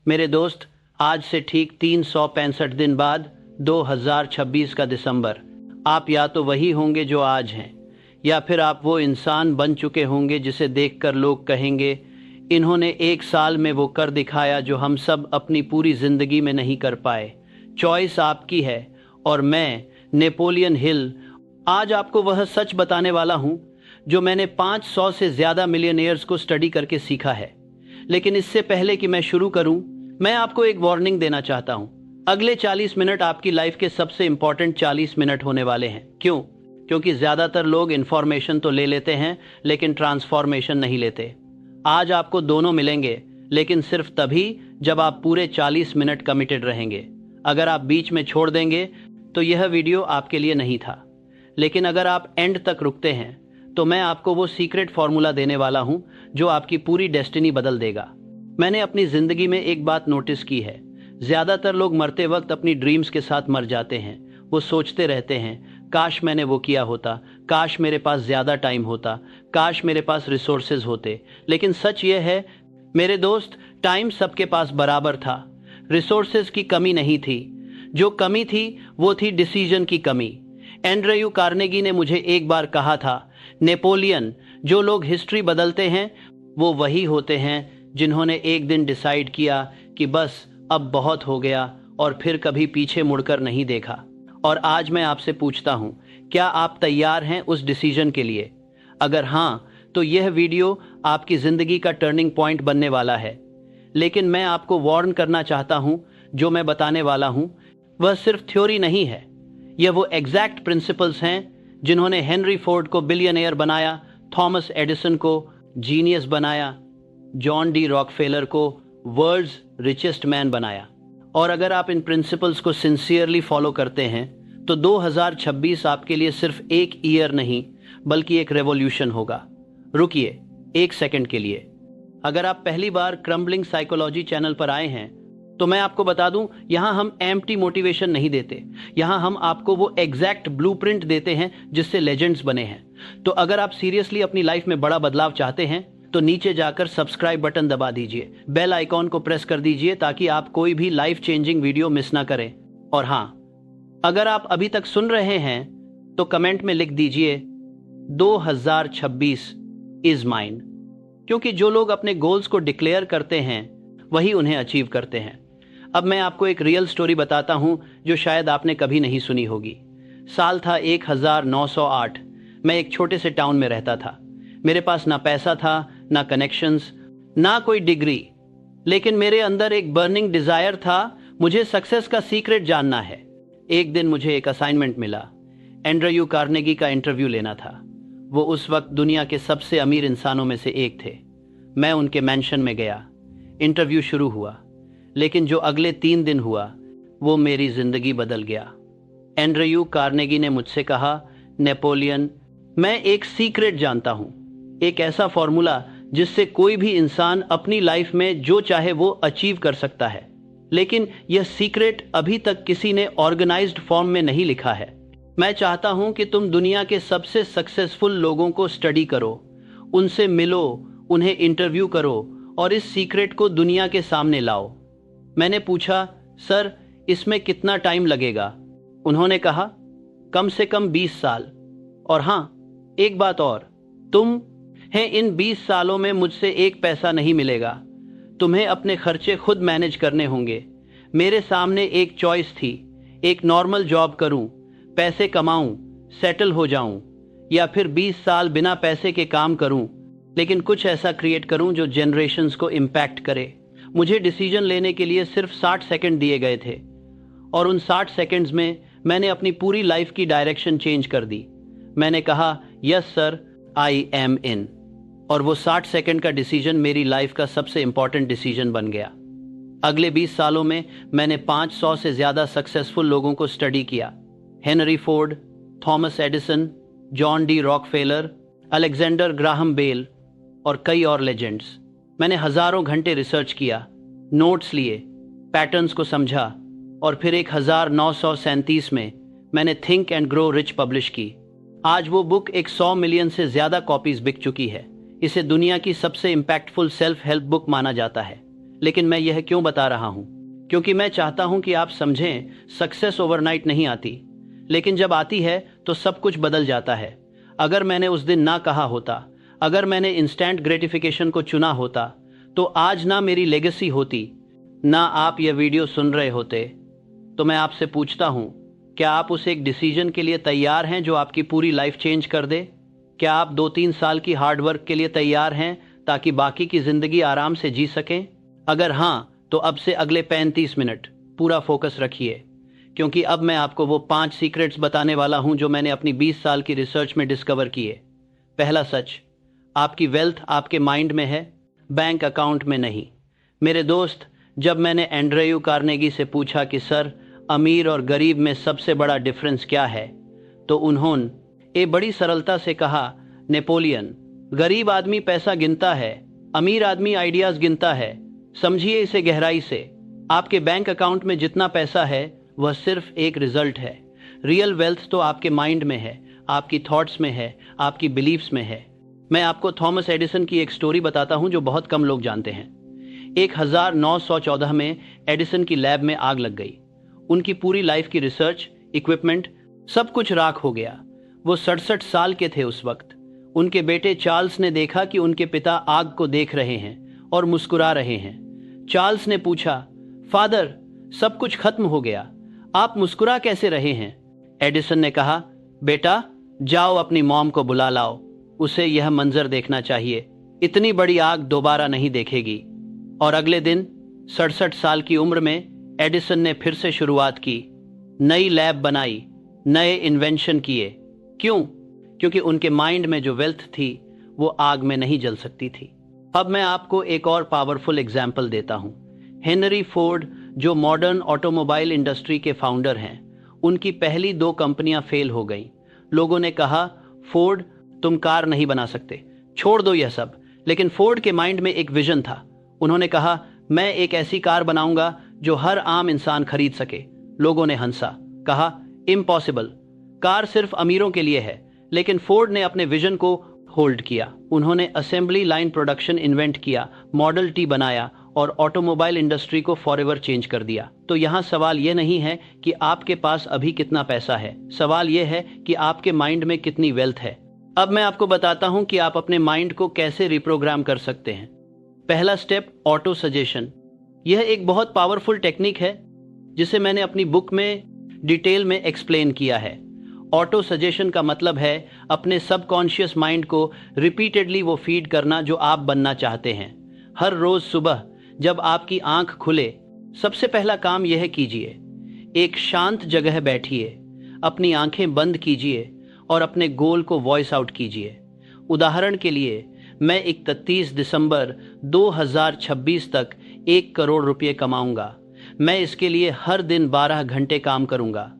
मेरे दोस्त, आज से ठीक 365 दिन बाद 2026 का दिसंबर, आप या तो वही होंगे जो आज हैं, या फिर आप वो इंसान बन चुके होंगे जिसे देखकर लोग कहेंगे, इन्होंने एक साल में वो कर दिखाया जो हम सब अपनी पूरी जिंदगी में नहीं कर पाए। चॉइस आपकी है और मैं, नेपोलियन हिल, आज आपको वह सच बताने वाला हूं जो मैंने 500 से ज्यादा मिलियनेयर्स को स्टडी करके सीखा है। लेकिन इससे पहले कि मैं शुरू करूं, मैं आपको एक वार्निंग देना चाहता हूं। अगले 40 मिनट आपकी लाइफ के सबसे इंपॉर्टेंट 40 मिनट होने वाले हैं। क्यों? क्योंकि ज्यादातर लोग इंफॉर्मेशन तो ले लेते हैं लेकिन ट्रांसफॉर्मेशन नहीं लेते। आज आपको दोनों मिलेंगे, लेकिन सिर्फ तभी जब आप पूरे 40 मिनट कमिटेड रहेंगे। अगर आप बीच में छोड़ देंगे तो यह वीडियो आपके लिए नहीं था। लेकिन अगर आप एंड तक रुकते हैं तो मैं आपको वो सीक्रेट फॉर्मूला देने वाला हूं जो आपकी पूरी डेस्टिनी बदल देगा। मैंने अपनी जिंदगी में एक बात नोटिस की है, ज्यादातर लोग मरते वक्त अपनी ड्रीम्स के साथ मर जाते हैं। वो सोचते रहते हैं, काश मैंने वो किया होता, काश मेरे पास ज्यादा टाइम होता, काश मेरे पास रिसोर्सेज होते। लेकिन सच ये है मेरे दोस्त, टाइम सबके पास बराबर था, रिसोर्सेज की कमी नहीं थी। जो कमी थी वो थी डिसीजन की कमी। एंड्रयू कार्नेगी ने मुझे एक बार कहा था, नेपोलियन, जो लोग हिस्ट्री बदलते हैं वो वही होते हैं जिन्होंने एक दिन डिसाइड किया कि बस अब बहुत हो गया और फिर कभी पीछे मुड़कर नहीं देखा। और आज मैं आपसे पूछता हूं, क्या आप तैयार हैं उस डिसीजन के लिए? अगर हां, तो यह वीडियो आपकी जिंदगी का टर्निंग पॉइंट बनने वाला है। लेकिन मैं आपको वार्न करना चाहता हूं, जो मैं बताने वाला हूं वह सिर्फ थ्योरी नहीं है, यह वो एग्जैक्ट प्रिंसिपल्स हैं जिन्होंने हेनरी फोर्ड को बिलियनेयर बनाया, थॉमस एडिसन को जीनियस बनाया, जॉन डी रॉकफेलर को वर्ल्ड्स रिचेस्ट मैन बनाया। और अगर आप इन प्रिंसिपल्स को सिंसियरली फॉलो करते हैं तो 2026 आपके लिए सिर्फ एक ईयर नहीं बल्कि एक रेवोल्यूशन होगा। रुकिए एक सेकंड के लिए, अगर आप पहली बार क्रम्बलिंग साइकोलॉजी चैनल पर आए हैं तो मैं आपको बता दूं, यहां हम एम्प्टी मोटिवेशन नहीं देते, यहां हम आपको वो एग्जैक्ट ब्लूप्रिंट देते हैं जिससे लेजेंड्स बने हैं। तो अगर आप सीरियसली अपनी लाइफ में बड़ा बदलाव चाहते हैं तो नीचे जाकर सब्सक्राइब बटन दबा दीजिए, बेल आइकॉन को प्रेस कर दीजिए ताकि आप कोई भी लाइफ चेंजिंग वीडियो मिस ना करें। और हां, अगर आप अभी तक सुन रहे हैं तो कमेंट में लिख दीजिए 2026 इज माइन, क्योंकि जो लोग अपने गोल्स को डिक्लेयर करते हैं वही उन्हें अचीव करते हैं। अब मैं आपको एक रियल स्टोरी बताता हूं जो शायद आपने कभी नहीं सुनी होगी। साल था 1908। मैं एक छोटे से टाउन में रहता था। मेरे पास ना पैसा था, ना कनेक्शंस, ना कोई डिग्री, लेकिन मेरे अंदर एक बर्निंग डिजायर था, मुझे सक्सेस का सीक्रेट जानना है। एक दिन मुझे एक असाइनमेंट मिला, एंड्रयू कार्नेगी का इंटरव्यू लेना था। वो उस वक्त दुनिया के सबसे अमीर इंसानों में से एक थे। मैं उनके मैंशन में गया, इंटरव्यू शुरू हुआ, लेकिन जो अगले 3 दिन हुआ वो मेरी जिंदगी बदल गया। एंड्रयू कार्नेगी ने मुझसे कहा, नेपोलियन, मैं एक सीक्रेट जानता हूं, एक ऐसा फॉर्मूला जिससे कोई भी इंसान अपनी लाइफ में जो चाहे वो अचीव कर सकता है। लेकिन यह सीक्रेट अभी तक किसी ने ऑर्गेनाइज्ड फॉर्म में नहीं लिखा है। मैं चाहता हूं कि तुम दुनिया के सबसे सक्सेसफुल लोगों को स्टडी करो, उनसे मिलो, उन्हें इंटरव्यू करो और इस सीक्रेट को दुनिया के सामने लाओ। मैंने पूछा, सर इसमें कितना टाइम लगेगा? उन्होंने कहा, कम से कम 20 साल। और हां, एक बात और, तुम हैं, इन 20 सालों में मुझसे एक पैसा नहीं मिलेगा। तुम्हें अपने खर्चे खुद मैनेज करने होंगे। मेरे सामने एक चॉइस थी, एक नॉर्मल जॉब करूं, पैसे कमाऊं, सेटल हो जाऊं, या फिर 20 साल बिना पैसे के काम करूं, लेकिन कुछ ऐसा क्रिएट करूं जो जनरेशंस को इम्पैक्ट करे। मुझे डिसीजन लेने के लिए सिर्फ 60 सेकंड दिए गए थे और उन 60 सेकंड्स में मैंने अपनी पूरी लाइफ की डायरेक्शन चेंज कर दी। मैंने कहा, यस सर, आई एम इन, और वो 60 सेकंड का डिसीजन मेरी लाइफ का सबसे इंपॉर्टेंट डिसीजन बन गया। अगले 20 सालों में मैंने 500 से ज्यादा सक्सेसफुल लोगों को स्टडी किया, Henry Ford, Thomas Edison, John D Rockefeller, Alexander Graham Bell और कई और लेजेंड्स। मैंने हजारों घंटे रिसर्च किया, नोट्स लिए, पैटर्न्स को समझा और फिर 1937 में मैंने think and grow rich publish की। आज वो बुक एक 100 मिलियन से ज्यादा कॉपीज बिक चुकी है। इसे दुनिया की सबसे इंपैक्टफुल सेल्फ हेल्प बुक माना जाता है। लेकिन मैं यह क्यों बता रहा हूं? क्योंकि मैं चाहता हूं कि आप समझें, सक्सेस ओवरनाइट नहीं आती, लेकिन जब आती है तो सब कुछ बदल जाता है। अगर मैंने उस दिन ना कहा होता, अगर मैंने इंस्टेंट ग्रेटिफिकेशन को चुना होता, तो आज ना मेरी लेगेसी होती, ना आप यह वीडियो सुन रहे होते। तो मैं आपसे पूछता हूं, क्या आप उस एक डिसीजन के लिए तैयार हैं जो आपकी पूरी लाइफ चेंज कर दे? क्या आप 2-3 साल की हार्डवर्क के लिए तैयार हैं ताकि बाकी की जिंदगी आराम से जी सकें? अगर हां, तो अब से अगले 35 मिनट पूरा फोकस रखिए, क्योंकि अब मैं आपको वो 5 सीक्रेट्स बताने वाला हूं जो मैंने अपनी 20 साल की रिसर्च में डिस्कवर किए। पहला सच, आपकी वेल्थ आपके माइंड में है, बैंक अकाउंट में नहीं। मेरे दोस्त, जब मैंने एंड्रयू कार्नेगी से पूछा कि सर, अमीर और गरीब में सबसे बड़ा डिफरेंस क्या है, तो उन्होंने बड़ी सरलता से कहा, नेपोलियन, गरीब आदमी पैसा गिनता है, अमीर आदमी आइडियाज गिनता है। समझिए इसे गहराई से। आपके बैंक अकाउंट में जितना पैसा है वह सिर्फ एक रिजल्ट है। रियल वेल्थ तो आपके माइंड में है, आपकी थॉट्स में है, आपकी बिलीफ्स में है। मैं आपको थॉमस एडिसन की एक स्टोरी बताता हूं जो बहुत कम लोग जानते हैं। 1914 में एडिसन की लैब में आग लग गई। उनकी पूरी लाइफ की रिसर्च, इक्विपमेंट, सब कुछ राख हो गया। वो 67 साल के थे उस वक्त। उनके बेटे चार्ल्स ने देखा कि उनके पिता आग को देख रहे हैं और मुस्कुरा रहे हैं। चार्ल्स ने पूछा, फादर, सब कुछ खत्म हो गया, आप मुस्कुरा कैसे रहे हैं? एडिसन ने कहा, बेटा, जाओ अपनी मॉम को बुला लाओ, उसे यह मंजर देखना चाहिए, इतनी बड़ी आग दोबारा नहीं देखेगी। और अगले दिन 67 साल की उम्र में एडिसन ने फिर से शुरुआत की, नई लैब बनाई, नए इन्वेंशन किए। क्यों? क्योंकि उनके माइंड में जो वेल्थ थी वो आग में नहीं जल सकती थी। अब मैं आपको एक और पावरफुल एग्जाम्पल देता हूं। हेनरी फोर्ड, जो मॉडर्न ऑटोमोबाइल इंडस्ट्री के फाउंडर हैं, उनकी पहली 2 कंपनियां फेल हो गईं। लोगों ने कहा, फोर्ड, तुम कार नहीं बना सकते, छोड़ दो यह सब। लेकिन फोर्ड के माइंड में एक विजन था। उन्होंने कहा, मैं एक ऐसी कार बनाऊंगा जो हर आम इंसान खरीद सके। लोगों ने हंसा, कहा, इम्पॉसिबल, कार सिर्फ अमीरों के लिए है। लेकिन फोर्ड ने अपने विजन को होल्ड किया। उन्होंने असेंबली लाइन प्रोडक्शन इन्वेंट किया, मॉडल टी बनाया और ऑटोमोबाइल इंडस्ट्री को फॉरएवर चेंज कर दिया। तो यहाँ सवाल यह नहीं है कि आपके पास अभी कितना पैसा है, सवाल यह है कि आपके माइंड में कितनी वेल्थ है। अब मैं आपको बताता हूं कि आप अपने माइंड को कैसे रिप्रोग्राम कर सकते हैं। पहला स्टेप, ऑटो सजेशन। यह एक बहुत पावरफुल टेक्निक है जिसे मैंने अपनी बुक में डिटेल में एक्सप्लेन किया है। ऑटो सजेशन का मतलब है अपने सबकॉन्शियस माइंड को रिपीटेडली वो फीड करना जो आप बनना चाहते हैं। हर रोज सुबह जब आपकी आंख खुले, सबसे पहला काम यह कीजिए, एक शांत जगह बैठिए, अपनी आंखें बंद कीजिए और अपने गोल को वॉइस आउट कीजिए। उदाहरण के लिए, मैं 31 दिसंबर 2026 तक 1 करोड़ रुपए कमाऊंगा। मैं इसके लिए हर दिन 12 घंटे काम करूंगा।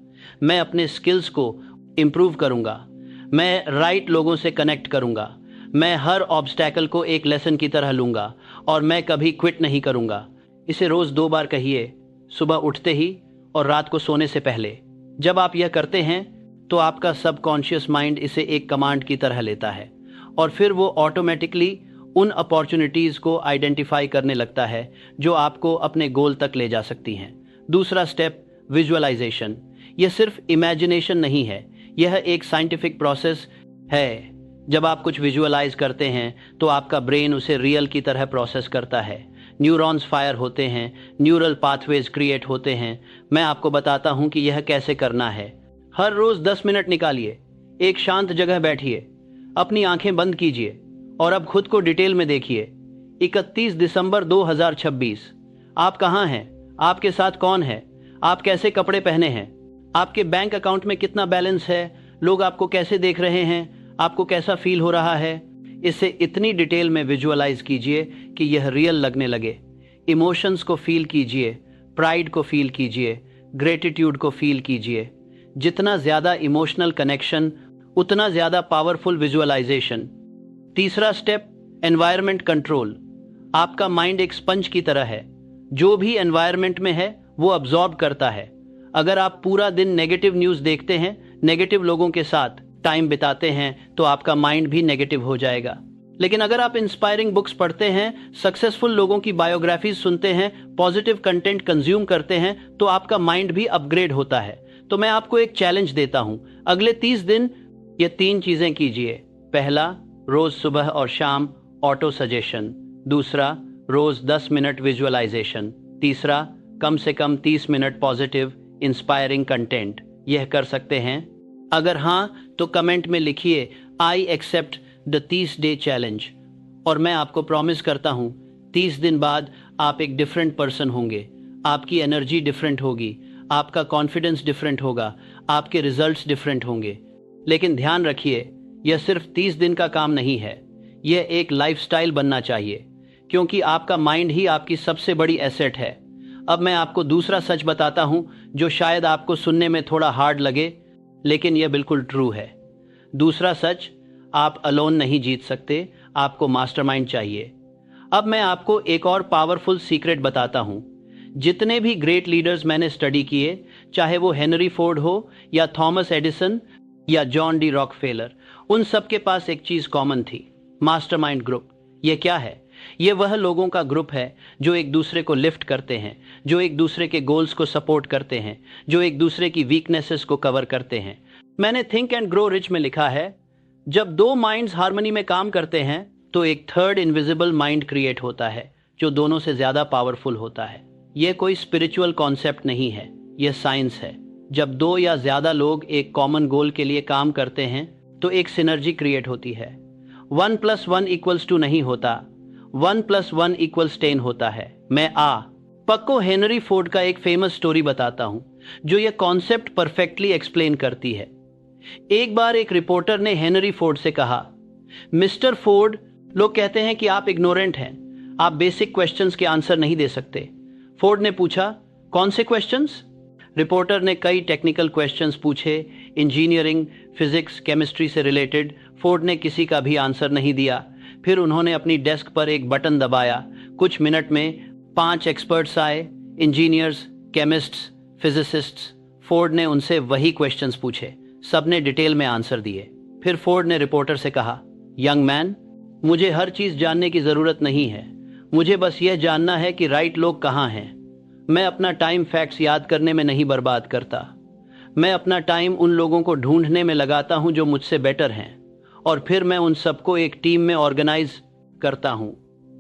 मैं अपने स्किल्स को इम्प्रूव करूंगा। मैं राइट लोगों से कनेक्ट करूंगा। मैं हर ऑब्स्टैकल को एक लेसन की तरह लूंगा और मैं कभी क्विट नहीं करूंगा। इसे रोज 2 बार कहिए, सुबह उठते ही और रात को सोने से पहले। जब आप यह करते हैं तो आपका सबकॉन्शियस माइंड इसे एक कमांड की तरह लेता है और फिर वो ऑटोमेटिकली उन अपॉर्चुनिटीज को आइडेंटिफाई करने लगता है जो आपको अपने गोल तक ले जा सकती हैं। दूसरा स्टेप, विजुअलाइजेशन। यह सिर्फ इमेजिनेशन नहीं है, यह एक साइंटिफिक प्रोसेस है। जब आप कुछ विजुअलाइज करते हैं तो आपका ब्रेन उसे रियल की तरह प्रोसेस करता है। न्यूरॉन्स फायर होते हैं, न्यूरल पाथवेज क्रिएट होते हैं। मैं आपको बताता हूं कि यह कैसे करना है। हर रोज 10 मिनट निकालिए, एक शांत जगह बैठिए, अपनी आंखें बंद कीजिए और अब खुद को डिटेल में देखिए। 31 दिसंबर 2026, आप कहाँ हैं? आपके साथ कौन है? आप कैसे कपड़े पहने हैं? आपके बैंक अकाउंट में कितना बैलेंस है? लोग आपको कैसे देख रहे हैं? आपको कैसा फील हो रहा है? इसे इतनी डिटेल में विजुअलाइज कीजिए कि यह रियल लगने लगे। इमोशंस को फील कीजिए, प्राइड को फील कीजिए, ग्रेटिट्यूड को फील कीजिए। जितना ज्यादा इमोशनल कनेक्शन, उतना ज्यादा पावरफुल विजुअलाइजेशन। तीसरा स्टेप, एनवायरनमेंट कंट्रोल। आपका माइंड एक स्पंज की तरह है, जो भी एनवायरनमेंट में है वो अब्जॉर्ब करता है। अगर आप पूरा दिन नेगेटिव न्यूज देखते हैं, नेगेटिव लोगों के साथ टाइम बिताते हैं, तो आपका माइंड भी नेगेटिव हो जाएगा। लेकिन अगर आप इंस्पायरिंग बुक्स पढ़ते हैं, सक्सेसफुल लोगों की बायोग्राफीज सुनते हैं, पॉजिटिव कंटेंट कंज्यूम करते हैं, तो आपका माइंड भी अपग्रेड होता है। तो मैं आपको एक चैलेंज देता हूं, अगले 30 दिन ये 3 चीजें कीजिए। पहला, रोज सुबह और शाम ऑटो सजेशन। दूसरा, रोज 10 मिनट विजुअलाइजेशन। तीसरा, कम से कम 30 मिनट पॉजिटिव इंस्पायरिंग कंटेंट। यह कर सकते हैं? अगर हां, तो कमेंट में लिखिए I accept the 30 day challenge. और मैं आपको प्रॉमिस करता हूं, 30 दिन बाद आप एक डिफरेंट पर्सन होंगे। आपकी एनर्जी डिफरेंट होगी, आपका कॉन्फिडेंस डिफरेंट होगा, आपके रिजल्ट्स डिफरेंट होंगे। लेकिन ध्यान रखिए, यह सिर्फ 30 दिन का काम नहीं है, यह एक लाइफस्टाइल बनना चाहिए, क्योंकि आपका माइंड ही आपकी सबसे बड़ी एसेट है। अब मैं आपको दूसरा सच बताता हूं, जो शायद आपको सुनने में थोड़ा हार्ड लगे, लेकिन यह बिल्कुल ट्रू है। दूसरा सच, आप अलोन नहीं जीत सकते, आपको मास्टरमाइंड चाहिए। अब मैं आपको एक और पावरफुल सीक्रेट बताता हूं। जितने भी ग्रेट लीडर्स मैंने स्टडी किए, चाहे वो हेनरी फोर्ड हो या थॉमस एडिसन या जॉन डी रॉकफेलर, उन सब के पास एक चीज कॉमन थी, मास्टरमाइंड ग्रुप। ये क्या है? ये वह लोगों का ग्रुप है जो एक दूसरे को लिफ्ट करते हैं, जो एक दूसरे के गोल्स को सपोर्ट करते हैं, जो एक दूसरे की वीकनेसेस को कवर करते हैं। मैंने थिंक एंड ग्रो रिच में लिखा है, जब 2 माइंड्स हार्मनी में काम करते हैं तो एक थर्ड इनविजिबल माइंड क्रिएट होता है, जो दोनों से ज्यादा पावरफुल होता है। यह कोई स्पिरिचुअल कॉन्सेप्ट नहीं है, यह साइंस है। जब 2 या ज्यादा लोग एक कॉमन गोल के लिए काम करते हैं तो एक सिनर्जी क्रिएट होती है। 1 + 1 = 2 नहीं होता, 1 + 1 = 10 होता है। मैं पक्को हेनरी फोर्ड का एक फेमस स्टोरी बताता हूं, जो यह कॉन्सेप्ट परफेक्टली एक्सप्लेन करती है। एक बार एक रिपोर्टर ने हेनरी फोर्ड से कहा, मिस्टर फोर्ड, लोग कहते हैं कि आप इग्नोरेंट हैं, आप बेसिक क्वेश्चंस के आंसर नहीं दे सकते। फोर्ड ने पूछा, कौन से क्वेश्चंस? रिपोर्टर ने कई टेक्निकल क्वेश्चंस पूछे, इंजीनियरिंग, फिजिक्स, केमिस्ट्री से रिलेटेड। फोर्ड ने किसी का भी आंसर नहीं दिया। फिर उन्होंने अपनी डेस्क पर एक बटन दबाया। कुछ मिनट में 5 एक्सपर्ट्स आए, इंजीनियर्स, केमिस्ट्स, फिजिसिस्ट्स। फोर्ड ने उनसे वही क्वेश्चंस पूछे, सबने डिटेल में आंसर दिए। फिर फोर्ड ने रिपोर्टर से कहा, यंग मैन, मुझे हर चीज जानने की जरूरत नहीं है, मुझे बस यह जानना है कि राइट लोग कहाँ हैं। मैं अपना टाइम फैक्ट्स याद करने में नहीं बर्बाद करता, मैं अपना टाइम उन लोगों को ढूंढने में लगाता हूं जो मुझसे बेटर हैं, और फिर मैं उन सबको एक टीम में ऑर्गेनाइज करता हूं।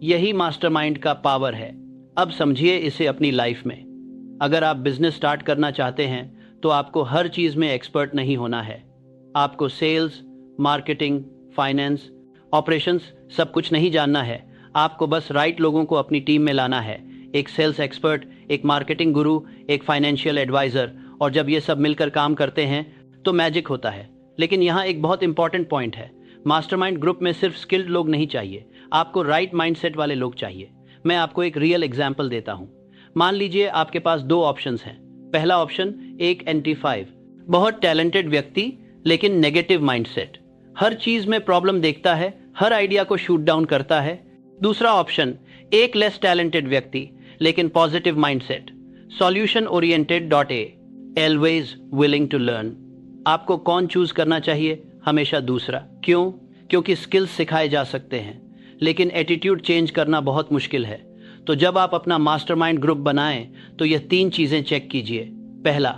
यही मास्टरमाइंड का पावर है। अब समझिए इसे अपनी लाइफ में। अगर आप बिजनेस स्टार्ट करना चाहते हैं तो आपको हर चीज में एक्सपर्ट नहीं होना है। आपको सेल्स, मार्केटिंग, फाइनेंस, ऑपरेशंस सब कुछ नहीं जानना है। आपको बस राइट लोगों को अपनी टीम में लाना है, एक सेल्स एक्सपर्ट, एक मार्केटिंग गुरु, एक फाइनेंशियल एडवाइजर। और जब ये सब मिलकर काम करते हैं तो मैजिक होता है। लेकिन यहाँ एक बहुत इंपॉर्टेंट पॉइंट है, मास्टरमाइंड ग्रुप में सिर्फ स्किल्ड लोग नहीं चाहिए, आपको राइट माइंडसेट वाले लोग चाहिए। मैं आपको एक रियल एग्जाम्पल देता हूँ। मान लीजिए आपके पास 2 ऑप्शंस हैं। पहला ऑप्शन, एक NT5, बहुत टैलेंटेड व्यक्ति लेकिन नेगेटिव माइंडसेट, हर चीज में प्रॉब्लम देखता है, हर आइडिया को शूट डाउन करता है। दूसरा ऑप्शन, एक लेस टैलेंटेड व्यक्ति लेकिन positive mindset, solution oriented .A, always willing to learn. आपको कौन चूज करना चाहिए? हमेशा दूसरा। क्यों? क्योंकि स्किल्स सिखाए जा सकते हैं, लेकिन एटीट्यूड चेंज करना बहुत मुश्किल है। तो जब आप अपना मास्टरमाइंड ग्रुप बनाएं तो यह 3 चीजें चेक कीजिए। पहला,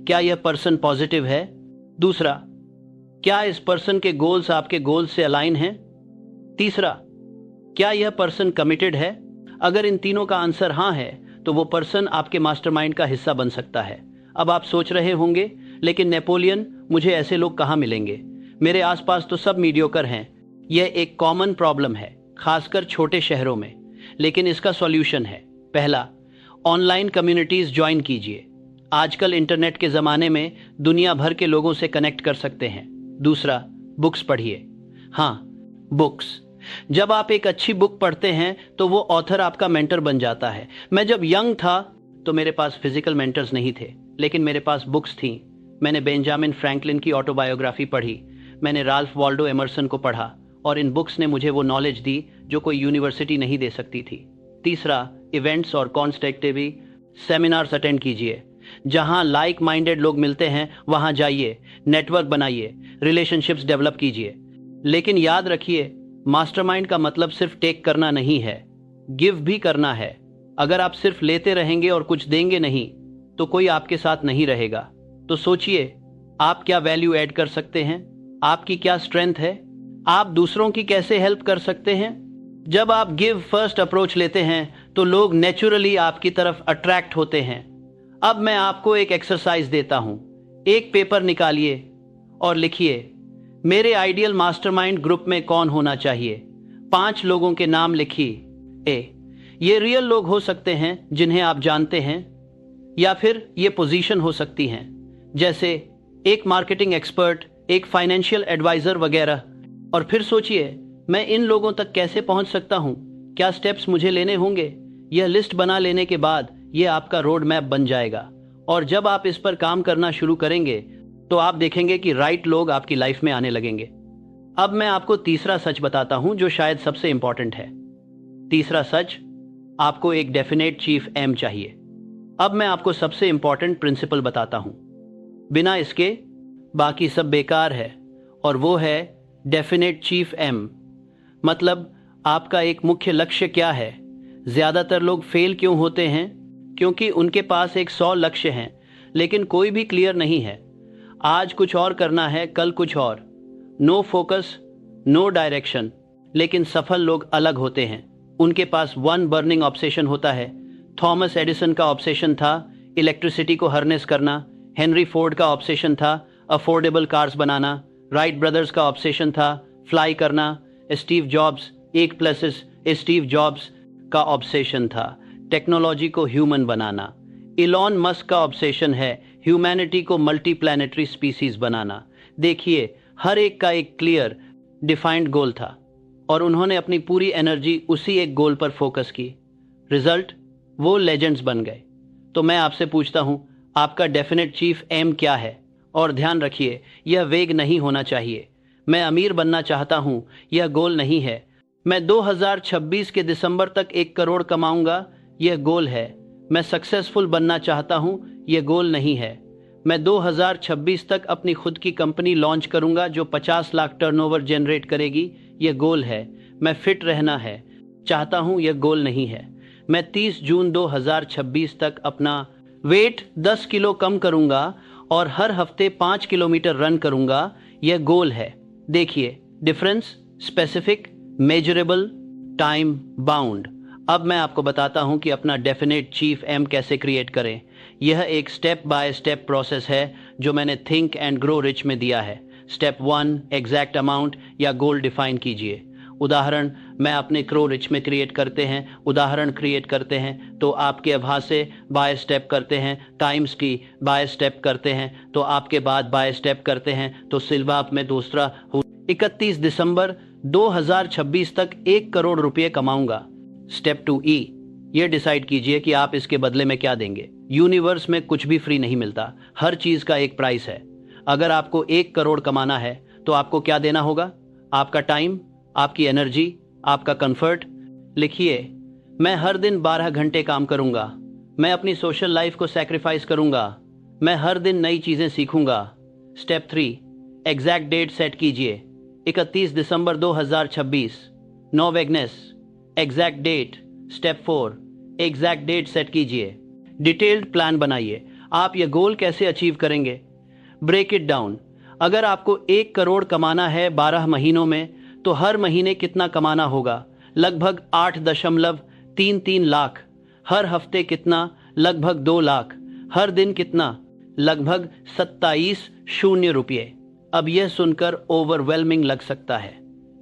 क्या यह पर्सन पॉजिटिव है? दूसरा, क्या इस पर्सन के गोल्स आपके गोल्स से अलाइन हैं? तीसरा, क्या यह पर्सन कमिटेड है? अगर इन तीनों का आंसर हाँ है तो वो पर्सन आपके मास्टरमाइंड का हिस्सा बन सकता है। अब आप सोच रहे होंगे, लेकिन नेपोलियन, मुझे ऐसे लोग कहाँ मिलेंगे? मेरे आसपास तो सब मीडियोकर हैं। यह एक कॉमन प्रॉब्लम है, खासकर छोटे शहरों में। लेकिन इसका सॉल्यूशन है। पहला, ऑनलाइन कम्युनिटीज ज्वाइन कीजिए। आजकल इंटरनेट के जमाने में दुनिया भर के लोगों से कनेक्ट कर सकते हैं। दूसरा, बुक्स पढ़िए। हाँ, बुक्स। जब आप एक अच्छी बुक पढ़ते हैं तो वो ऑथर आपका मेंटर बन जाता है। मैं जब यंग था तो मेरे पास फिजिकल मेंटर्स नहीं थे, लेकिन मेरे पास बुक्स थी। मैंने बेंजामिन फ्रैंकलिन की ऑटोबायोग्राफी पढ़ी, मैंने राल्फ वॉल्डो एमर्सन को पढ़ा, और इन बुक्स ने मुझे वो नॉलेज दी जो कोई यूनिवर्सिटी नहीं दे सकती थी। तीसरा, इवेंट्स और कॉन्स्ट्रक्टिव सेमिनार्स अटेंड कीजिए। जहां लाइक माइंडेड लोग मिलते हैं वहां जाइए, नेटवर्क बनाइए, रिलेशनशिप्स डेवलप कीजिए। लेकिन याद रखिए, मास्टरमाइंड का मतलब सिर्फ टेक करना नहीं है, गिव भी करना है। अगर आप सिर्फ लेते रहेंगे और कुछ देंगे नहीं तो कोई आपके साथ नहीं रहेगा। तो सोचिए, आप क्या वैल्यू ऐड कर सकते हैं, आपकी क्या स्ट्रेंथ है, आप दूसरों की कैसे हेल्प कर सकते हैं। जब आप गिव फर्स्ट अप्रोच लेते हैं तो लोग नेचुरली आपकी तरफ अट्रैक्ट होते हैं। अब मैं आपको एक एक्सरसाइज देता हूं। एक पेपर निकालिए और लिखिए, मेरे आइडियल मास्टरमाइंड ग्रुप में कौन होना चाहिए। 5 लोगों के नाम लिखिए। ये रियल लोग हो सकते हैं जिन्हें आप जानते हैं, या फिर ये पोजीशन हो सकती हैं, जैसे एक मार्केटिंग एक्सपर्ट, एक फाइनेंशियल एडवाइजर वगैरह। और फिर सोचिए, मैं इन लोगों तक कैसे पहुंच सकता हूं, क्या स्टेप्स मुझे लेने होंगे। यह लिस्ट बना लेने के बाद यह आपका रोड मैप बन जाएगा। और जब आप इस पर काम करना शुरू करेंगे तो आप देखेंगे कि राइट लोग आपकी लाइफ में आने लगेंगे। अब मैं आपको तीसरा सच बताता हूं जो शायद सबसे इंपॉर्टेंट है। तीसरा सच, आपको एक डेफिनेट चीफ एम चाहिए। अब मैं आपको सबसे इंपॉर्टेंट प्रिंसिपल बताता हूं, बिना इसके बाकी सब बेकार है, और वो है डेफिनेट चीफ एम। मतलब आपका एक मुख्य लक्ष्य क्या है। ज्यादातर लोग फेल क्यों होते हैं? क्योंकि उनके पास एक 100 लक्ष्य हैं लेकिन कोई भी क्लियर नहीं है। आज कुछ और करना है, कल कुछ और। No focus, no direction. लेकिन सफल लोग अलग होते हैं, उनके पास वन बर्निंग ऑब्सेशन होता है। थॉमस एडिसन का ऑब्सेशन था इलेक्ट्रिसिटी को हार्नेस करना। हेनरी फोर्ड का ऑब्सेशन था अफोर्डेबल कार्स बनाना। राइट ब्रदर्स का ऑब्सेशन था फ्लाई करना। स्टीव जॉब्स, एक प्लस स्टीव जॉब्स का ऑब्सेशन था टेक्नोलॉजी को ह्यूमन बनाना। इलॉन मस्क का ऑब्सेशन है ह्यूमैनिटी को मल्टी प्लैनेटरी स्पीसीज बनाना। देखिए, हर एक का एक क्लियर डिफाइंड गोल था और उन्होंने अपनी पूरी एनर्जी उसी एक गोल पर फोकस की। रिजल्ट, वो लेजेंड्स बन गए। तो मैं आपसे पूछता हूं, आपका डेफिनेट चीफ एम क्या है? और ध्यान रखिए, यह वेग नहीं होना चाहिए। मैं अमीर बनना चाहता हूं, यह गोल नहीं है। मैं 2026 के दिसंबर तक 1 करोड़ कमाऊंगा, यह गोल है। मैं सक्सेसफुल बनना चाहता हूं, यह गोल नहीं है। मैं 2026 तक अपनी खुद की कंपनी लॉन्च करूंगा जो 50 लाख टर्नओवर जनरेट करेगी, यह गोल है। मैं फिट रहना है चाहता हूं, यह गोल नहीं है। मैं 30 जून 2026 तक अपना वेट 10 किलो कम करूंगा और हर हफ्ते 5 किलोमीटर रन करूंगा, यह गोल है। देखिए difference, specific, measurable, time bound. अब मैं आपको बताता हूं कि अपना डेफिनेट चीफ एम कैसे क्रिएट करें। यह एक स्टेप बाय स्टेप प्रोसेस है जो मैंने थिंक एंड ग्रो रिच में दिया है। स्टेप 1, एग्जैक्ट अमाउंट या गोल डिफाइन कीजिए। उदाहरण मैं अपने क्रो रिच में क्रिएट करते हैं, उदाहरण क्रिएट करते हैं तो आपके आभास से बाय स्टेप करते हैं, टाइम्स की बाय स्टेप करते हैं तो आपके बाद बाय स्टेप करते हैं तो सिल्वा में दूसरा 31 दिसंबर 2026 तक 1 करोड़ रुपए कमाऊंगा। स्टेप 2E, ये डिसाइड कीजिए कि आप इसके बदले में क्या देंगे। यूनिवर्स में कुछ भी फ्री नहीं मिलता, हर चीज का एक प्राइस है। अगर आपको 1 करोड़ कमाना है तो आपको क्या देना होगा? आपका टाइम, आपकी एनर्जी, आपका कंफर्ट। लिखिए, मैं हर दिन 12 घंटे काम करूंगा। मैं अपनी सोशल लाइफ को सैक्रिफाइस करूंगा। मैं हर दिन नई चीजें सीखूंगा। स्टेप 3, एग्जैक्ट डेट सेट कीजिए। 31 दिसंबर 2026, no vagueness, exact date. Step 4, exact date set कीजिए। डिटेल्ड प्लान बनाइए। आप यह गोल कैसे अचीव करेंगे? Break it down. अगर आपको 1 करोड़ कमाना है 12 महीनों में तो हर महीने कितना कमाना होगा? लगभग 8.33 लाख। हर हफ्ते कितना? लगभग 2 लाख। हर दिन कितना? लगभग 27 रुपये। अब यह सुनकर ओवरवेलमिंग लग सकता है,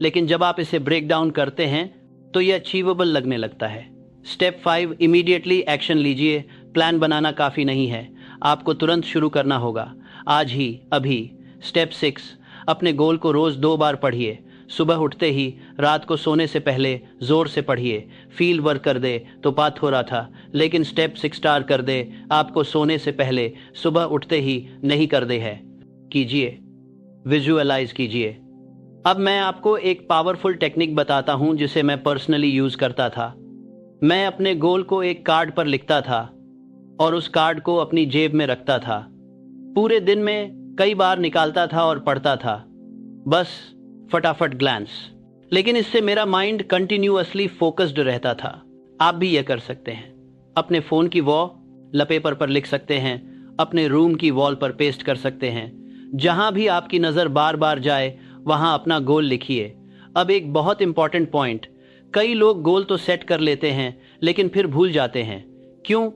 लेकिन जब आप इसे ब्रेक डाउन करते हैं तो यह अचीवेबल लगने लगता है। स्टेप 5, इमीडिएटली एक्शन लीजिए। प्लान बनाना काफ़ी नहीं है, आपको तुरंत शुरू करना होगा, आज ही, अभी। स्टेप 6, अपने गोल को रोज़ 2 बार पढ़िए। सुबह उठते ही, रात को सोने से पहले जोर से पढ़िए। फील्ड वर्क कर दे तो बात हो रहा था, लेकिन स्टेप 6 स्टार कर दे, आपको सोने से पहले, सुबह उठते ही नहीं कर दे है। कीजिए, विजुअलाइज कीजिए। अब मैं आपको एक पावरफुल टेक्निक बताता हूं जिसे मैं पर्सनली यूज करता था। मैं अपने गोल को एक कार्ड पर लिखता था और उस कार्ड को अपनी जेब में रखता था। पूरे दिन में कई बार निकालता था और पढ़ता था, बस फटाफट ग्लैंस। लेकिन इससे मेरा माइंड कंटिन्यूअसली फोकस्ड रहता था। आप भी यह कर सकते हैं। अपने फ़ोन की वॉलपेपर पर लिख सकते हैं, अपने रूम की वॉल पर पेस्ट कर सकते हैं। जहां भी आपकी नज़र बार बार जाए वहां अपना गोल लिखिए। अब एक बहुत इंपॉर्टेंट पॉइंट, कई लोग गोल तो सेट कर लेते हैं लेकिन फिर भूल जाते हैं। क्यों?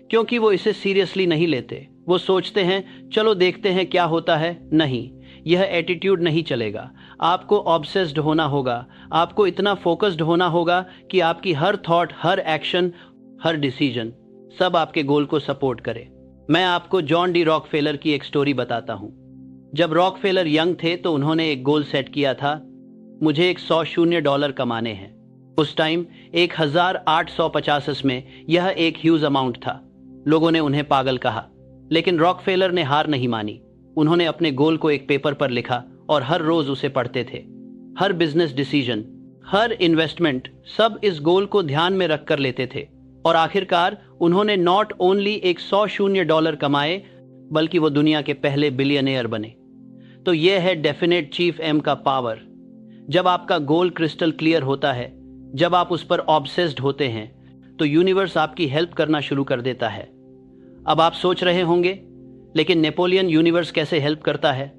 क्योंकि वो इसे सीरियसली नहीं लेते। वो सोचते हैं चलो देखते हैं क्या होता है। नहीं, यह एटीट्यूड नहीं चलेगा। आपको ऑब्सेस्ड होना होगा। आपको इतना फोकस्ड होना होगा कि आपकी हर थॉट, हर एक्शन, हर डिसीजन सब आपके गोल को सपोर्ट करे। मैं आपको जॉन डी रॉकफेलर की एक स्टोरी बताता हूँ। जब रॉकफेलर यंग थे तो उन्होंने एक गोल सेट किया था, मुझे $100 कमाने हैं। उस टाइम 1850 में यह एक ह्यूज अमाउंट था। लोगों ने उन्हें पागल कहा, लेकिन रॉकफेलर ने हार नहीं मानी। उन्होंने अपने गोल को एक पेपर पर लिखा और हर रोज उसे पढ़ते थे। हर बिजनेस डिसीजन, हर इन्वेस्टमेंट, सब इस गोल को ध्यान में रखकर लेते थे। और आखिरकार उन्होंने नॉट ओनली एक $100 कमाए, बल्कि वो दुनिया के पहले बिलियनियर बने। तो यह है डेफिनेट चीफ एम का पावर। जब आपका गोल क्रिस्टल क्लियर होता है, जब आप उस पर ऑब्सेस्ड होते हैं, तो यूनिवर्स आपकी हेल्प करना शुरू कर देता है। अब आप सोच रहे होंगे, लेकिन नेपोलियन यूनिवर्स कैसे हेल्प करता है?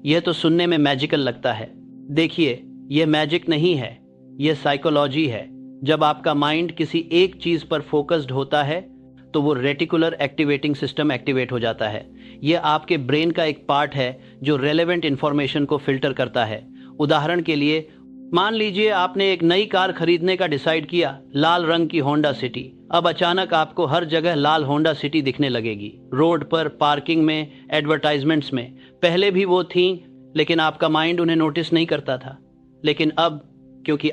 यह तो सुनने में मैजिकल लगता है। देखिए, यह मैजिक नहीं है, यह साइकोलॉजी है। जब आपका माइंड किसी एक चीज पर फोकस्ड होता है तो वो रेटिकुलर एक्टिवेटिंग सिस्टम एक्टिवेट हो जाता है। यह आपके ब्रेन का एक पार्ट है जो रेलेवेंट इंफॉर्मेशन को फिल्टर करता है। उदाहरण के लिए, मान लीजिए आपने एक नई कार खरीदने का डिसाइड किया, लाल रंग की होंडा सिटी। अब अचानक आपको हर जगह लाल होंडा सिटी दिखने लगेगी, रोड पर, पार्किंग में, एडवर्टाइजमेंट्स में। पहले भी वो थी, लेकिन आपका माइंड उन्हें नोटिस नहीं करता था। लेकिन अब, क्योंकि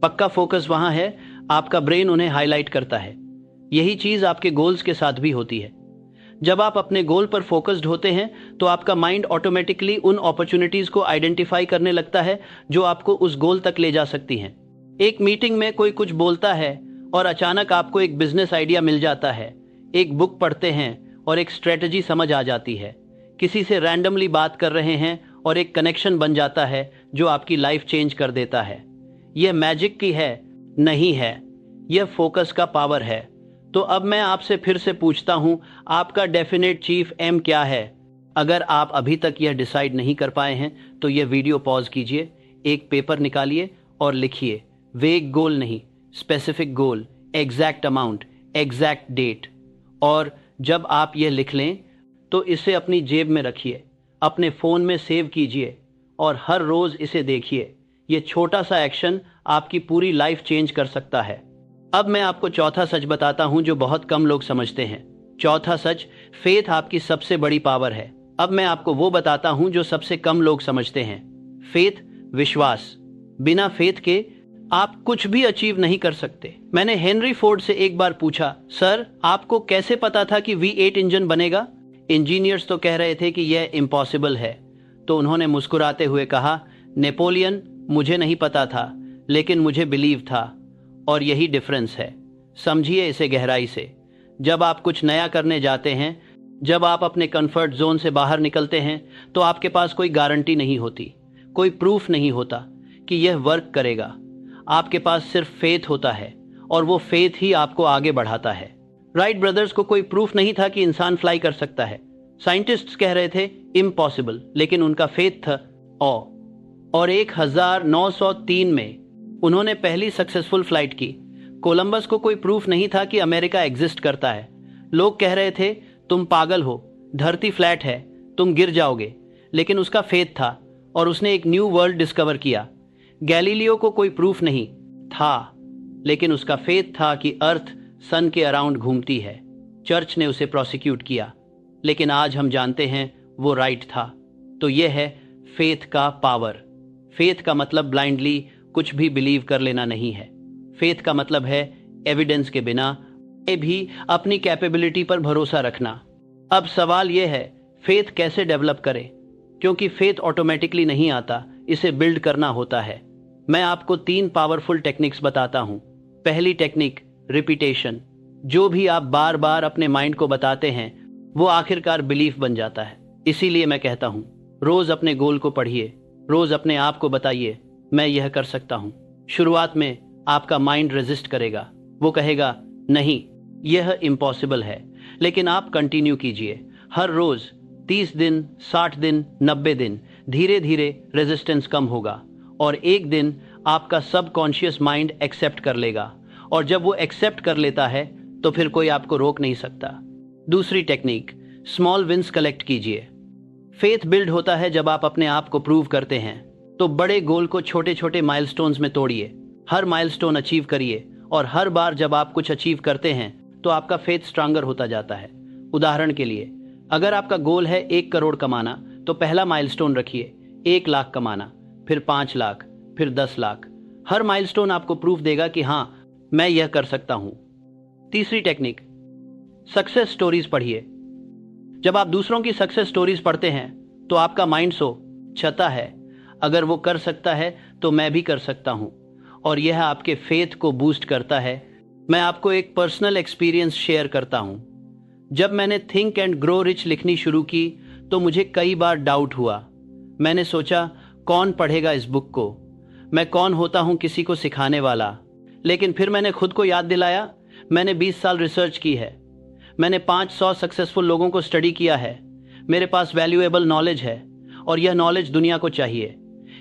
पक्का फोकस वहां है, आपका ब्रेन उन्हें हाईलाइट करता है। यही चीज आपके गोल्स के साथ भी होती है। जब आप अपने गोल पर फोकस्ड होते हैं तो आपका माइंड ऑटोमेटिकली उन अपॉर्चुनिटीज को आइडेंटिफाई करने लगता है जो आपको उस गोल तक ले जा सकती हैं। एक मीटिंग में कोई कुछ बोलता है और अचानक आपको एक बिजनेस आइडिया मिल जाता है। एक बुक पढ़ते हैं और एक स्ट्रेटजी समझ आ जाती है। किसी से रैंडमली बात कर रहे हैं और एक कनेक्शन बन जाता है जो आपकी लाइफ चेंज कर देता है। यह मैजिक की है? नहीं है, यह फोकस का पावर है। तो अब मैं आपसे फिर से पूछता हूं, आपका डेफिनेट चीफ एम क्या है? अगर आप अभी तक यह डिसाइड नहीं कर पाए हैं तो यह वीडियो पॉज कीजिए, एक पेपर निकालिए और लिखिए। वेग गोल नहीं, specific goal, exact amount, exact date. और जब आप यह लिख लें तो इसे अपनी जेब में रखिए, अपने फ़ोन में सेव कीजिए और हर रोज़ इसे देखिए। ये छोटा सा एक्शन आपकी पूरी लाइफ चेंज कर सकता है। अब मैं आपको चौथा सच बताता हूं जो बहुत कम लोग समझते हैं। चौथा सच, फेथ आपकी सबसे बड़ी पावर है। अब मैं आपको वो बताता हूं जो सबसे कम लोग समझते हैं। फेथ, विश्वास। बिना फेथ के आप कुछ भी अचीव नहीं कर सकते। मैंने हेनरी फोर्ड से एक बार पूछा, सर आपको कैसे पता था कि V8 इंजन बनेगा? इंजीनियर्स तो कह रहे थे कि यह इम्पॉसिबल है। तो उन्होंने मुस्कुराते हुए कहा, नेपोलियन, मुझे नहीं पता था, लेकिन मुझे बिलीव था। और यही डिफरेंस है। समझिए इसे गहराई से। जब आप कुछ नया करने जाते हैं, जब आप अपने कंफर्ट जोन से बाहर निकलते हैं, तो आपके पास कोई गारंटी नहीं होती, कोई प्रूफ नहीं होता कि यह वर्क करेगा। आपके पास सिर्फ फेथ होता है और वो फेथ ही आपको आगे बढ़ाता है। राइट ब्रदर्स को कोई प्रूफ नहीं था कि इंसान फ्लाई कर सकता है। साइंटिस्ट्स कह रहे थे इम्पॉसिबल, लेकिन उनका फेथ था ऑ। और 1903 में उन्होंने पहली सक्सेसफुल फ्लाइट की। कोलंबस को कोई प्रूफ नहीं था कि अमेरिका एग्जिस्ट करता है। लोग कह रहे थे तुम पागल हो, धरती फ्लैट है, तुम गिर जाओगे। लेकिन उसका फेथ था और उसने एक न्यू वर्ल्ड डिस्कवर किया। गैलीलियो को कोई प्रूफ नहीं था, लेकिन उसका फेथ था कि अर्थ सन के अराउंड घूमती है। चर्च ने उसे प्रोसिक्यूट किया, लेकिन आज हम जानते हैं वो राइट था। तो यह है फेथ का पावर। फेथ का मतलब ब्लाइंडली कुछ भी बिलीव कर लेना नहीं है। फेथ का मतलब है एविडेंस के बिना भी अपनी कैपेबिलिटी पर भरोसा रखना। अब सवाल यह है, फेथ कैसे डेवलप करें? क्योंकि फेथ ऑटोमेटिकली नहीं आता, इसे बिल्ड करना होता है। मैं आपको 3 पावरफुल टेक्निक्स बताता हूं। पहली टेक्निक, रिपीटेशन। जो भी आप बार बार अपने माइंड को बताते हैं वो आखिरकार बिलीफ बन जाता है। इसीलिए मैं कहता हूं, रोज अपने गोल को पढ़िए, रोज अपने आप को बताइए, मैं यह कर सकता हूँ। शुरुआत में आपका माइंड रेजिस्ट करेगा, वो कहेगा नहीं यह इम्पॉसिबल है, लेकिन आप कंटिन्यू कीजिए। हर रोज 30 दिन, 60 दिन, 90 दिन, धीरे धीरे रेजिस्टेंस कम होगा और एक दिन आपका सबकॉन्शियस माइंड एक्सेप्ट कर लेगा, और जब वो एक्सेप्ट कर लेता है तो फिर कोई आपको रोक नहीं सकता। दूसरी टेक्निक, स्मॉल विंस कलेक्ट कीजिए। फेथ बिल्ड होता है जब आप अपने आप को प्रूव करते हैं, तो बड़े गोल को छोटे छोटे माइलस्टोन्स में तोड़िए, हर माइलस्टोन अचीव करिए, और हर बार जब आप कुछ अचीव करते हैं तो आपका फेथ स्ट्रांगर होता जाता है। उदाहरण के लिए, अगर आपका गोल है 1 करोड़ कमाना, तो पहला माइलस्टोन रखिए 1 लाख कमाना, फिर 5 लाख, फिर 10 लाख। हर माइलस्टोन आपको प्रूफ देगा कि हाँ मैं यह कर सकता हूं। तीसरी टेक्निक, सक्सेस स्टोरीज पढ़िए। जब आप दूसरों की सक्सेस स्टोरीज पढ़ते हैं तो आपका माइंड छता है, अगर वो कर सकता है तो मैं भी कर सकता हूं, और यह आपके फेथ को बूस्ट करता है। मैं आपको एक पर्सनल एक्सपीरियंस शेयर करता हूं। जब मैंने थिंक एंड ग्रो रिच लिखनी शुरू की तो मुझे कई बार डाउट हुआ। मैंने सोचा कौन पढ़ेगा इस बुक को, मैं कौन होता हूं किसी को सिखाने वाला। लेकिन फिर मैंने खुद को याद दिलाया, मैंने 20 साल रिसर्च की है, मैंने 500 सक्सेसफुल लोगों को स्टडी किया है, मेरे पास वैल्यूएबल नॉलेज है, और यह नॉलेज दुनिया को चाहिए।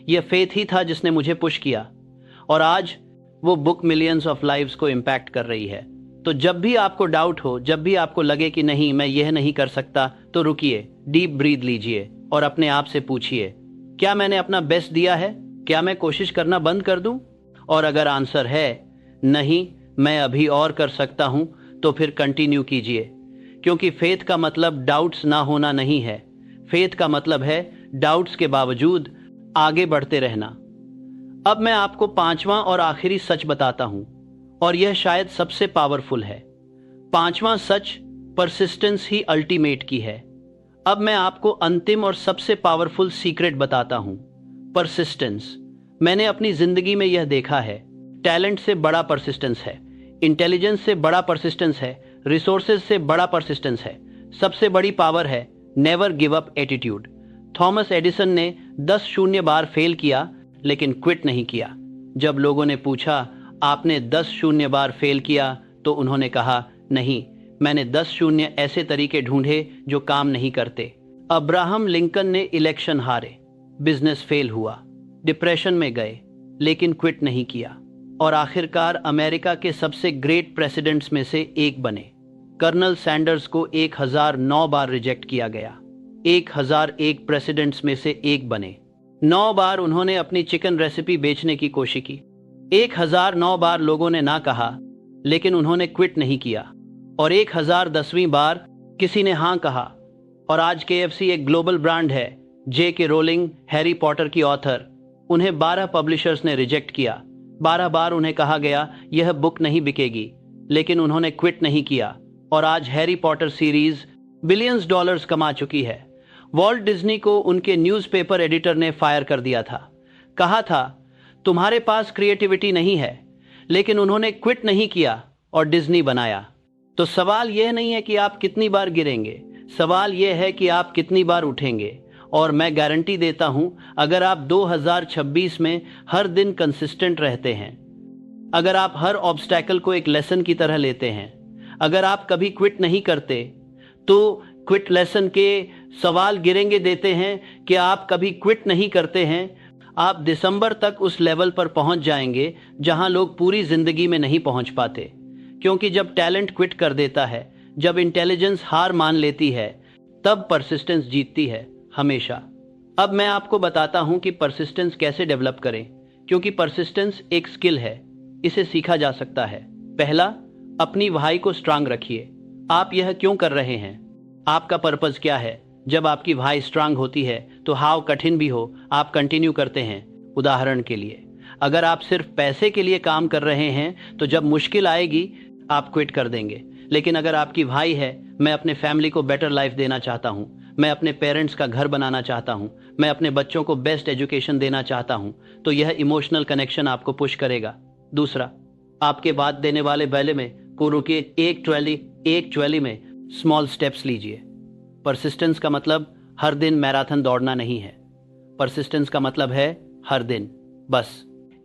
यह फेथ ही था जिसने मुझे पुश किया, और आज वो बुक मिलियंस ऑफ लाइव्स को इम्पैक्ट कर रही है। तो जब भी आपको डाउट हो, जब भी आपको लगे कि नहीं मैं यह नहीं कर सकता, तो रुकिए, डीप ब्रीथ लीजिए और अपने आप से पूछिए, क्या मैंने अपना बेस्ट दिया है? क्या मैं कोशिश करना बंद कर दूं? और अगर आंसर है नहीं, मैं अभी और कर सकता हूं, तो फिर कंटिन्यू कीजिए, क्योंकि फेथ का मतलब डाउट्स ना होना नहीं है। फेथ का मतलब है डाउट्स के बावजूद आगे बढ़ते रहना। अब मैं आपको 5वां और आखिरी सच बताता हूं, और यह शायद सबसे पावरफुल है। 5वां सच परसिस्टेंस ही अल्टीमेट की है। अब मैं आपको अंतिम और सबसे पावरफुल सीक्रेट बताता हूं, परसिस्टेंस। मैंने अपनी जिंदगी में यह देखा है, टैलेंट से बड़ा परसिस्टेंस है, इंटेलिजेंस से बड़ा परसिस्टेंस है, रिसोर्सेज से बड़ा परसिस्टेंस है, सबसे बड़ी पावर है never give up attitude. Thomas Edison ने 10 शून्य बार फेल किया, लेकिन क्विट नहीं किया। जब लोगों ने पूछा आपने 10 शून्य बार फेल किया, तो उन्होंने कहा नहीं, मैंने 10 शून्य ऐसे तरीके ढूंढे जो काम नहीं करते। अब्राहम लिंकन ने इलेक्शन हारे, बिजनेस फेल हुआ, डिप्रेशन में गए, लेकिन क्विट नहीं किया, और आखिरकार अमेरिका के सबसे ग्रेट प्रेसिडेंट्स में से एक बने। कर्नल सैंडर्स को 1009 बार रिजेक्ट किया गया, 1001 प्रेसिडेंट्स में से एक बने। 9 बार उन्होंने अपनी चिकन रेसिपी बेचने की कोशिश की, 1009 बार लोगों ने ना कहा, लेकिन उन्होंने क्विट नहीं किया, और 1010वीं बार किसी ने हाँ कहा। और आज KFC एक ग्लोबल ब्रांड है। J.K. रोलिंग, हैरी पॉटर की ऑथर, उन्हें 12 पब्लिशर्स ने रिजेक्ट किया, 12 बार उन्हें कहा गया यह बुक नहीं बिकेगी, लेकिन उन्होंने क्विट नहीं किया, और आज Harry Potter series billions dollars कमा चुकी है। वॉल्ट डिज्नी को उनके न्यूज़पेपर एडिटर ने फायर कर दिया था, कहा था तुम्हारे पास क्रिएटिविटी नहीं है, लेकिन उन्होंने क्विट नहीं किया और डिज्नी बनाया। तो सवाल यह नहीं है कि आप कितनी बार गिरेंगे, सवाल यह है कि आप कितनी बार उठेंगे। और मैं गारंटी देता हूं, अगर आप 2026 में हर दिन कंसिस्टेंट रहते हैं, अगर आप हर ऑब्स्टैकल को एक लेसन की तरह लेते हैं, अगर आप कभी क्विट नहीं करते, तो क्विट लेसन के सवाल गिरेंगे देते हैं कि आप कभी क्विट नहीं करते हैं, आप दिसंबर तक उस लेवल पर पहुंच जाएंगे जहां लोग पूरी जिंदगी में नहीं पहुंच पाते। क्योंकि जब टैलेंट क्विट कर देता है, जब इंटेलिजेंस हार मान लेती है, तब परसिस्टेंस जीतती है हमेशा। अब मैं आपको बताता हूं कि परसिस्टेंस कैसे डेवलप करें, क्योंकि परसिस्टेंस एक स्किल है, इसे सीखा जा सकता है। पहला, अपनी व्हाई को स्ट्रांग रखिए। आप यह क्यों कर रहे हैं, आपका पर्पस क्या है? जब आपकी व्हाई स्ट्रांग होती है तो हाव कठिन भी हो, आप कंटिन्यू करते हैं। उदाहरण के लिए, अगर आप सिर्फ पैसे के लिए काम कर रहे हैं तो जब मुश्किल आएगी आप क्विट कर देंगे। लेकिन अगर आपकी व्हाई है, मैं अपने फैमिली को बेटर लाइफ देना चाहता हूं, मैं अपने पेरेंट्स का घर बनाना चाहता हूं, मैं अपने बच्चों को बेस्ट एजुकेशन देना चाहता हूं, तो यह इमोशनल कनेक्शन आपको पुश करेगा। दूसरा, आपके बात देने वाले बैले में को रुकिए, एक ट्वेली में स्मॉल स्टेप्स लीजिए। परसिस्टेंस का मतलब हर दिन मैराथन दौड़ना नहीं है, परसिस्टेंस का मतलब है हर दिन बस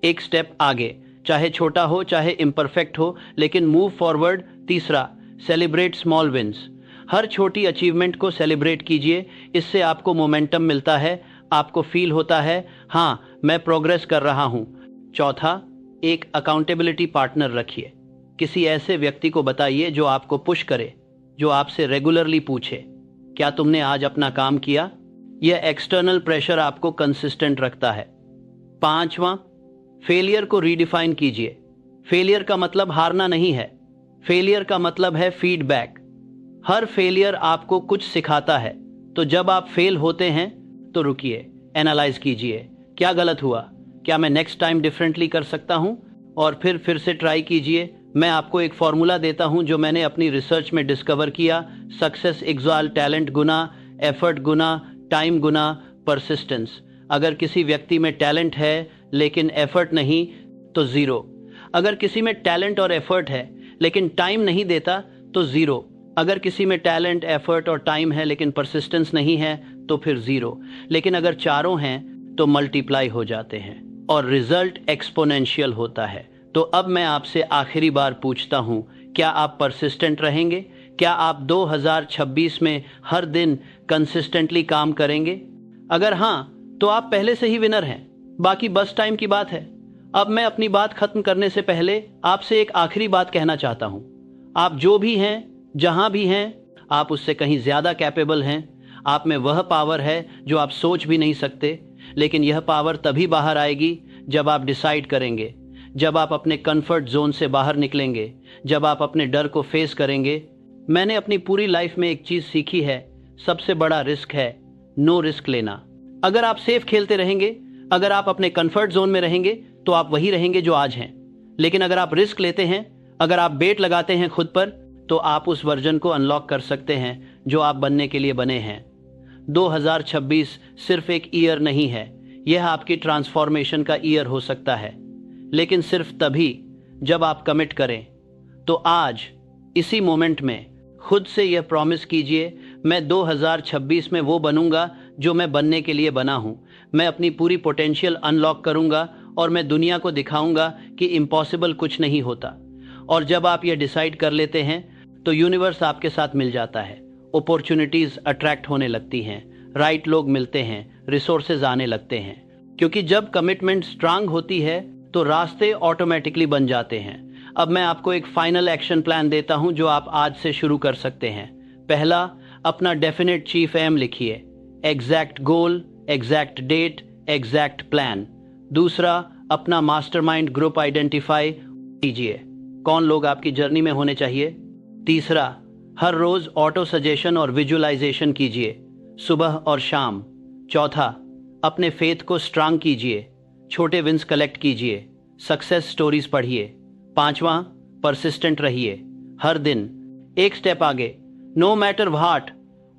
एक स्टेप आगे, चाहे छोटा हो चाहे इम्परफेक्ट हो, लेकिन मूव फॉरवर्ड। तीसरा, सेलिब्रेट स्मॉल विंस। हर छोटी अचीवमेंट को सेलिब्रेट कीजिए, इससे आपको मोमेंटम मिलता है, आपको फील होता है हाँ मैं प्रोग्रेस कर रहा हूँ। चौथा, एक अकाउंटेबिलिटी पार्टनर रखिए। किसी ऐसे व्यक्ति को बताइए जो आपको पुश करे, जो आपसे रेगुलरली पूछे क्या तुमने आज अपना काम किया। यह एक्सटर्नल प्रेशर आपको कंसिस्टेंट रखता है। पांचवा, फेलियर को रीडिफाइन कीजिए। फेलियर का मतलब हारना नहीं है, फेलियर का मतलब है फीडबैक। हर फेलियर आपको कुछ सिखाता है। तो जब आप फेल होते हैं तो रुकिए, एनालाइज कीजिए क्या गलत हुआ, क्या मैं नेक्स्ट टाइम डिफरेंटली कर सकता हूं, और फिर से ट्राई कीजिए। मैं आपको एक फॉर्मूला देता हूं जो मैंने अपनी रिसर्च में डिस्कवर किया। सक्सेस इक्वल टैलेंट गुना एफर्ट गुना टाइम गुना परसिस्टेंस। अगर किसी व्यक्ति में टैलेंट है लेकिन एफर्ट नहीं तो जीरो। अगर किसी में टैलेंट और एफर्ट है लेकिन टाइम नहीं देता तो जीरो। अगर किसी में टैलेंट एफर्ट और टाइम है लेकिन परसिस्टेंस नहीं है तो फिर जीरो। लेकिन अगर चारों हैं तो मल्टीप्लाई हो जाते हैं और रिजल्ट एक्सपोनेंशियल होता है। तो अब मैं आपसे आखिरी बार पूछता हूं, क्या आप परसिस्टेंट रहेंगे? क्या आप 2026 में हर दिन कंसिस्टेंटली काम करेंगे? अगर हाँ तो आप पहले से ही विनर हैं, बाकी बस टाइम की बात है। अब मैं अपनी बात खत्म करने से पहले आपसे एक आखिरी बात कहना चाहता हूं। आप जो भी हैं, जहां भी हैं, आप उससे कहीं ज्यादा कैपेबल हैं। आप में वह पावर है जो आप सोच भी नहीं सकते, लेकिन यह पावर तभी बाहर आएगी जब आप डिसाइड करेंगे, जब आप अपने कंफर्ट जोन से बाहर निकलेंगे, जब आप अपने डर को फेस करेंगे। मैंने अपनी पूरी लाइफ में एक चीज सीखी है, सबसे बड़ा रिस्क है नो रिस्क लेना। अगर आप सेफ खेलते रहेंगे, अगर आप अपने कंफर्ट जोन में रहेंगे तो आप वही रहेंगे जो आज हैं। लेकिन अगर आप रिस्क लेते हैं, अगर आप बेट लगाते हैं खुद पर, तो आप उस वर्जन को अनलॉक कर सकते हैं जो आप बनने के लिए बने हैं। 2026 सिर्फ एक ईयर नहीं है, यह आपकी ट्रांसफॉर्मेशन का ईयर हो सकता है, लेकिन सिर्फ तभी जब आप कमिट करें। तो आज इसी मोमेंट में खुद से यह प्रॉमिस कीजिए, मैं 2026 में वो बनूंगा जो मैं बनने के लिए बना हूं। मैं अपनी पूरी पोटेंशियल अनलॉक करूंगा और मैं दुनिया को दिखाऊंगा कि इम्पॉसिबल कुछ नहीं होता। और जब आप यह डिसाइड कर लेते हैं तो यूनिवर्स आपके साथ मिल जाता है, अपॉर्चुनिटीज अट्रैक्ट होने लगती हैं, राइट लोग मिलते हैं, रिसोर्सेज आने लगते हैं। क्योंकि जब कमिटमेंट स्ट्रांग होती है तो रास्ते ऑटोमेटिकली बन जाते हैं। अब मैं आपको एक फाइनल एक्शन प्लान देता हूं जो आप आज से शुरू कर सकते हैं। पहला, अपना डेफिनेट चीफ एम लिखिए, एग्जैक्ट गोल, एग्जैक्ट डेट, एग्जैक्ट प्लान। दूसरा, अपना मास्टरमाइंड ग्रुप आइडेंटिफाई कीजिए, कौन लोग आपकी जर्नी में होने चाहिए। तीसरा, हर रोज ऑटो सजेशन और विजुअलाइजेशन कीजिए, सुबह और शाम। चौथा, अपने फेथ को स्ट्रांग कीजिए, छोटे विंस कलेक्ट कीजिए, सक्सेस स्टोरीज पढ़िए। पांचवा, परसिस्टेंट रहिए, हर दिन एक स्टेप आगे, नो मैटर व्हाट।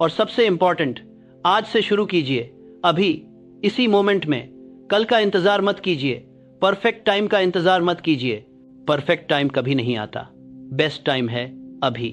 और सबसे इंपॉर्टेंट, आज से शुरू कीजिए, अभी इसी मोमेंट में। कल का इंतजार मत कीजिए, परफेक्ट टाइम का इंतजार मत कीजिए। परफेक्ट टाइम कभी नहीं आता, बेस्ट टाइम है अभी।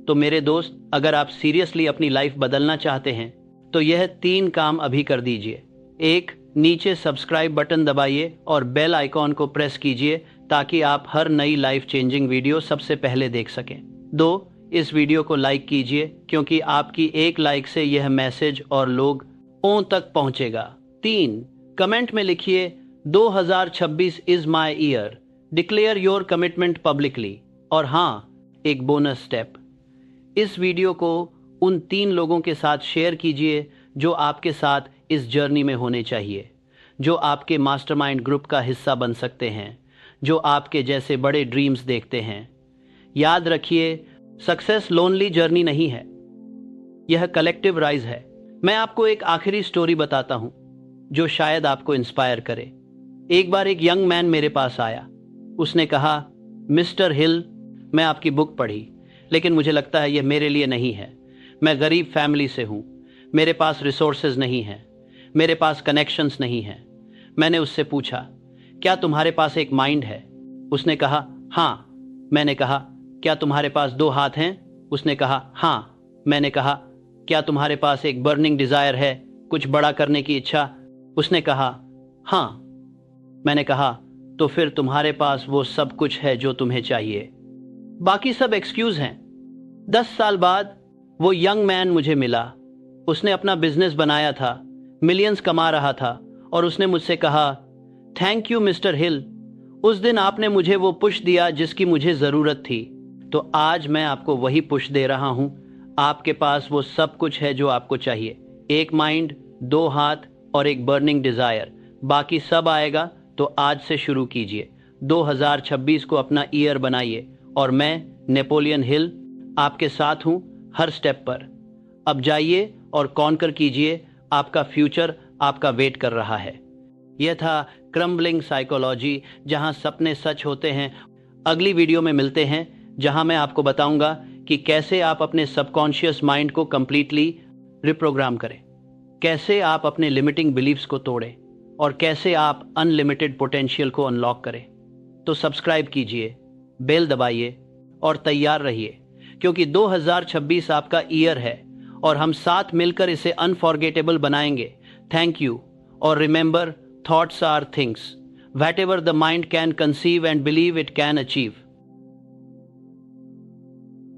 तो मेरे दोस्त, अगर आप सीरियसली अपनी लाइफ बदलना चाहते हैं तो यह 3 काम अभी कर दीजिए। 1, नीचे सब्सक्राइब बटन दबाइए और बेल आइकॉन को प्रेस कीजिए ताकि आप हर नई लाइफ चेंजिंग वीडियो सबसे पहले देख सकें। 2, इस वीडियो को लाइक कीजिए क्योंकि आपकी एक लाइक से यह मैसेज और लोगों तक पहुंचेगा। 3, कमेंट में लिखिए 2026 is my year, declare your commitment publicly. और हाँ, एक बोनस स्टेप, इस वीडियो को उन 3 लोगों के साथ शेयर कीजिए जो आपके साथ इस जर्नी में होने चाहिए, जो आपके मास्टरमाइंड ग्रुप का हिस्सा बन सकते हैं, जो आपके जैसे बड़े ड्रीम्स देखते हैं। याद रखिए, सक्सेस लोनली जर्नी नहीं है, यह कलेक्टिव राइज है। मैं आपको एक आखिरी स्टोरी बताता हूं जो शायद आपको इंस्पायर करे। एक बार एक यंग मैन मेरे पास आया, उसने कहा, मिस्टर हिल, मैं आपकी बुक पढ़ी लेकिन मुझे लगता है यह मेरे लिए नहीं है। मैं गरीब फैमिली से हूं, मेरे पास रिसोर्सेज नहीं हैं, मेरे पास कनेक्शंस नहीं हैं। मैंने उससे पूछा, क्या तुम्हारे पास एक माइंड है? उसने कहा, हाँ। मैंने कहा, क्या तुम्हारे पास 2 हाथ हैं? उसने कहा, हाँ। मैंने कहा, क्या तुम्हारे पास एक बर्निंग डिजायर है, कुछ बड़ा करने की इच्छा? उसने कहा, हाँ। मैंने कहा, तो फिर तुम्हारे पास वो सब कुछ है जो तुम्हें चाहिए, बाकी सब एक्सक्यूज हैं। 10 साल बाद वो यंग मैन मुझे मिला। उसने अपना बिजनेस बनाया था, मिलियंस कमा रहा था, और उसने मुझसे कहा, थैंक यू मिस्टर हिल, उस दिन आपने मुझे वो पुश दिया जिसकी मुझे ज़रूरत थी। तो आज मैं आपको वही पुश दे रहा हूँ। आपके पास वो सब कुछ है जो आपको चाहिए, एक माइंड, 2 हाथ और एक बर्निंग डिज़ायर। बाकी सब आएगा, तो आज से शुरू कीजिए। 2026 को अपना ईयर बनाइए, और मैं नेपोलियन हिल आपके साथ हूँ हर स्टेप पर। अब जाइए और कॉन्कर कीजिए, आपका फ्यूचर आपका वेट कर रहा है। यह था क्रम्बलिंग साइकोलॉजी, जहां सपने सच होते हैं। अगली वीडियो में मिलते हैं, जहां मैं आपको बताऊंगा कि कैसे आप अपने सबकॉन्शियस माइंड को कंप्लीटली रिप्रोग्राम करें, कैसे आप अपने लिमिटिंग बिलीफ्स को तोड़ें, और कैसे आप अनलिमिटेड पोटेंशियल को अनलॉक करें। तो सब्सक्राइब कीजिए, बेल दबाइए और तैयार रहिए, क्योंकि 2026 आपका ईयर है और हम साथ मिलकर इसे अनफॉरगेटेबल बनाएंगे। थैंक यू, और remember, thoughts are things. Whatever the mind can conceive and believe, it can achieve.